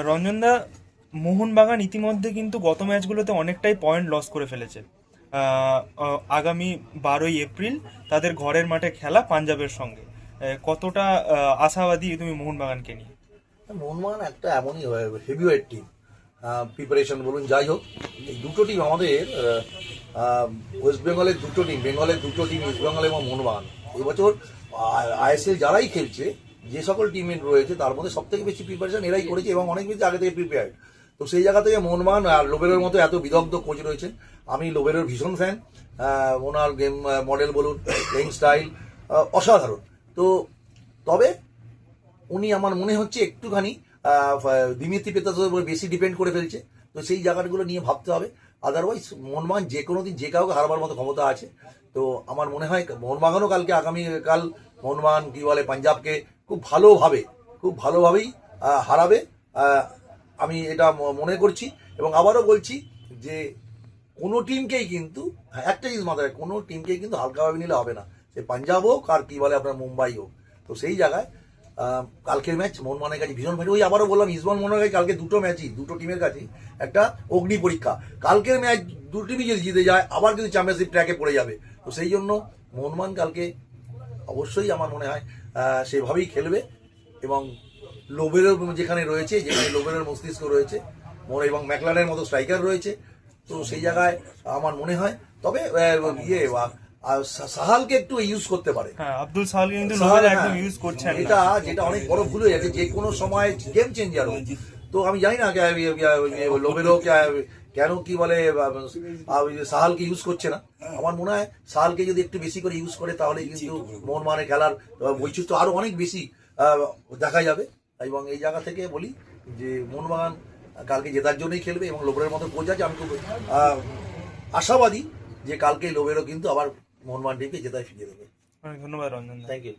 রঞ্জনদা, মোহনবাগান ইতিমধ্যে কিন্তু গত ম্যাচগুলোতে অনেকটাই পয়েন্ট লস করে ফেলেছে। আগামী 12ই এপ্রিল তাদের ঘরের মাঠে খেলা পাঞ্জাবের সঙ্গে। কতটা আশাবাদী তুমি মোহনবাগানকে নিয়ে? মোহনবাগান একটা এমনই হেভিওয়েট টিম, প্রিপারেশন বলুন যাই হোক। এই দুটো টিম আমাদের ওয়েস্ট বেঙ্গলের দুটো টিম, বেঙ্গলের দুটো টিম ইস্ট বেঙ্গল এবং মোহনবাগান এবছর আইএসএল যারাই খেলছে, যে সকল টিম রয়েছে তার মধ্যে সব থেকে বেশি প্রিপারেশন এরাই করেছে এবং অনেক বেশি আগে থেকে প্রিপেয়ার্ড। তো সেই জায়গা থেকে মোহনবাগান আর লোবেরোর মতো এত বিদগ্ধ কোচ রয়েছেন। আমি লোবেরোর ভীষণ ফ্যান। ওনার গেম মডেল বলুন, প্লেইং স্টাইল অসাধারণ। তো তবে উনি আমার মনে হচ্ছে একটুখানি দিমিত্রি পেত্রাসের উপর বেশি ডিপেন্ড করে ফেলছে। তো সেই জায়গাগুলো নিয়ে ভাবতে হবে। আদারওয়াইজ মোহনবাগান যে কোনো দিন যে কাউকে হারাবার মতো ক্ষমতা আছে। তো আমার মনে হয় মোহনবাগানও আগামীকাল মোহনবাগান কি বলে পাঞ্জাবকে খুব ভালোভাবেই হারাবে। আমি এটা মনে করছি এবং আবারও বলছি যে কোনো টিমকেই কিন্তু একটা জিনিস মাথায় কোনো টিমকেই কিন্তু হালকাভাবে নিলে হবে না। সে পাঞ্জাব হোক আর কি বলে আপনার মুম্বাই হোক। তো সেই জায়গায় কালকের ম্যাচ মোহনবাগানের কাছে ভীষণ ভারী। ওই আবারও বললাম, ইস্টবেঙ্গল মোহনবাগান কালকে দুটো ম্যাচই দুটো টিমের কাছেই একটা অগ্নি পরীক্ষা। কালকের ম্যাচ দুটো টিমই যদি জিতে যায় আবার কিন্তু চ্যাম্পিয়নশিপ ট্র্যাকে পড়ে যাবে। তো সেই জন্য মোহনবাগান কালকে অবশ্যই আমার মনে হয় সেভাবেই খেলবে এবং লোবেরোর যেখানে লোবেরোর মস্তিষ্ক রয়েছে এবং ম্যাকলারের মতো স্ট্রাইকার রয়েছে। তো সেই জায়গায় আমার মনে হয় তবে সাহালকে একটু ইউজ করতে পারে। হ্যাঁ, আব্দুল সাহালকে কিন্তু সাহাল, লোবেরা একদম ইউজ করছেন না। যেটা অনেক বড় ভুল হয়ে যাচ্ছে, যে কোনো সময় গেম চেঞ্জার হোক। তো আমি জানি না লোবেরো কেন কি বলে সাহালকে ইউজ করছে না। আমার মনে হয় সাহালকে যদি একটু বেশি করে ইউজ করে তাহলে কিন্তু মোহনবাগানের খেলার বৈচিত্র্য আরো অনেক বেশি দেখা যাবে। এবং এই জায়গা থেকে বলি যে মোহনবাগান কালকে জেতার জন্যই খেলবে এবং লোবেরোর মতো কোচ আছে। আমি খুব আশাবাদী যে কালকে লোবেরো কিন্তু আবার মোহনবাগান টিমকে জেতায় ফিরিয়ে দেবে। অনেক ধন্যবাদ রঞ্জন। Thank you.